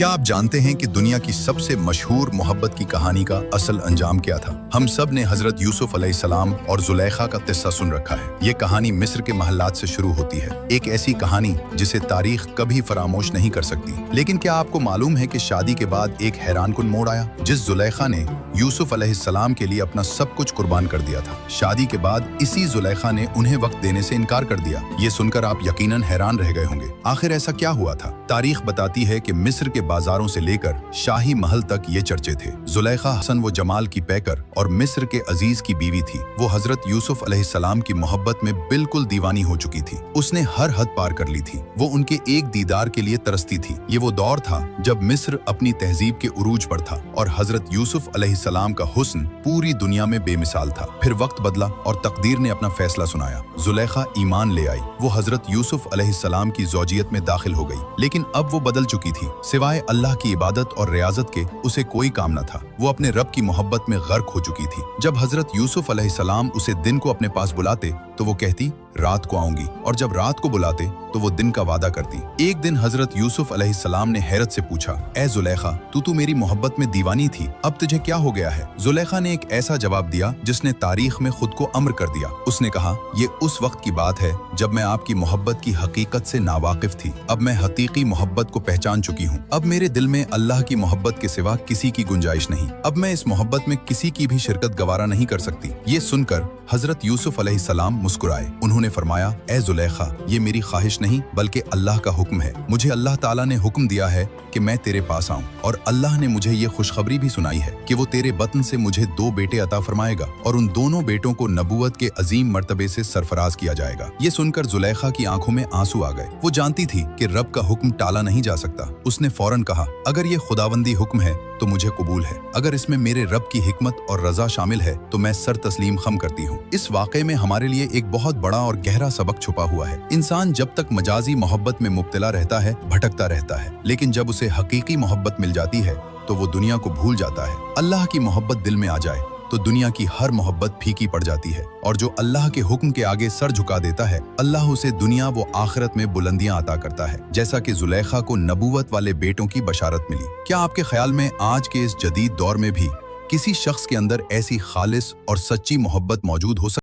क्या आप जानते हैं कि दुनिया की सबसे मशहूर मोहब्बत की कहानी का असल अंजाम क्या था? हम सब ने हजरत यूसुफ अलैहिस्सलाम और जुलेखा का किस्सा सुन रखा है। ये कहानी मिस्र के महल्लात से शुरू होती है, एक ऐसी कहानी जिसे तारीख कभी फरामोश नहीं कर सकती। लेकिन क्या आपको मालूम है कि शादी के बाद एक हैरानकुन मोड़ आया, जिस जुलेखा ने यूसुफ अलैहिस्सलाम के लिए अपना सब कुछ कुर्बान कर दिया था। शादी के बाद इसी जुलेखा ने उन्हें वक्त देने से इनकार कर दिया। ये सुनकर आप यकीनन हैरान रह गए होंगे, आखिर ऐसा क्या हुआ था? तारीख बताती है कि मिस्र के बाजारों से लेकर शाही महल तक ये चर्चे थे। जुलेखा हसन व जमाल की पैकर और मिस्र के अजीज की बीवी थी। वो हजरत यूसुफ अलैहिस्सलाम की मोहब्बत में बिल्कुल दीवानी हो चुकी थी। उसने हर हद पार कर ली थी। वो उनके एक दीदार के लिए तरसती थी। ये वो दौर था जब मिस्र अपनी तहजीब के उरूज पर था और हजरत यूसुफ अलैहिस्सलाम का हुस्न पूरी दुनिया में बेमिसाल था। फिर वक्त बदला और तकदीर ने अपना फैसला सुनाया। जुलेखा ईमान ले आई। वो हजरत यूसुफ अलैहिस्सलाम की ज़ौजियत में दाखिल हो गई, लेकिन अब वो बदल चुकी थी। सिवाय अल्लाह की इबादत और रियाजत के उसे कोई काम न था। वो अपने रब की मोहब्बत में गर्क हो चुकी थी। जब हजरत यूसुफ अलैहिस्सलाम उसे दिन को अपने पास बुलाते तो वो कहती रात को आऊंगी, और जब रात को बुलाते तो वो दिन का वादा करती। एक दिन हजरत यूसुफ अलैहिस्सलाम ने हैरत से पूछा, ए जुलेखा, तू मेरी मोहब्बत में दीवानी थी, अब तुझे क्या हो गया है? जुलेखा ने एक ऐसा जवाब दिया जिसने तारीख में खुद को अम्र कर दिया। उसने कहा, ये उस वक्त की बात है जब मैं आपकी मोहब्बत की हकीकत से नावाकिफ थी। अब मैं हकीकी मोहब्बत को पहचान चुकी हूँ। अब मेरे दिल में अल्लाह की मोहब्बत के सिवा किसी की गुंजाइश नहीं। अब मैं इस मोहब्बत में किसी की भी शिरकत गवारा नहीं कर सकती। ये सुनकर हजरत यूसुफ अलैहिस्सलाम मुस्कुराए। उन्होंने फरमाया, ए जुलेखा, ये मेरी ख्वाहिश नहीं बल्कि अल्लाह का हुक्म है। मुझे अल्लाह ताला ने हुक्म दिया है कि मैं तेरे पास आऊं, और अल्लाह ने मुझे ये खुशखबरी भी सुनाई है कि वो तेरे बतन से मुझे 2 बेटे अता फरमाएगा, और उन दोनों बेटों को नबूवत के अजीम मर्तबे से सरफराज किया जाएगा। ये सुनकर जुलेखा की आंखों में आंसू आ गए। वो जानती थी कि रब का हुक्म टाला नहीं जा सकता। उसने फौरन कहा, अगर ये खुदावंदी हुक्म है तो मुझे कबूल है। अगर इसमें मेरे रब की हिकमत और रजा शामिल है तो मैं सर तस्लीम खम करती हूँ। इस वाक़े में हमारे लिए एक बहुत बड़ा और गहरा सबक छुपा हुआ है। इंसान जब तक मजाजी मोहब्बत में मुब्तला रहता है, भटकता रहता है, लेकिन जब उसे हकीकी मोहब्बत मिल जाती है तो वो दुनिया को भूल जाता है। अल्लाह की मोहब्बत दिल में आ जाए तो दुनिया की हर मोहब्बत फीकी पड़ जाती है, और जो अल्लाह के हुक्म के आगे सर झुका देता है, अल्लाह उसे दुनिया व आखिरत में बुलंदियां अता करता है, जैसा कि जुलेखा को नबूवत वाले बेटों की बशारत मिली। क्या आपके ख्याल में आज के इस जदीद दौर में भी किसी शख्स के अंदर ऐसी खालिस और सच्ची मोहब्बत मौजूद हो सकती है?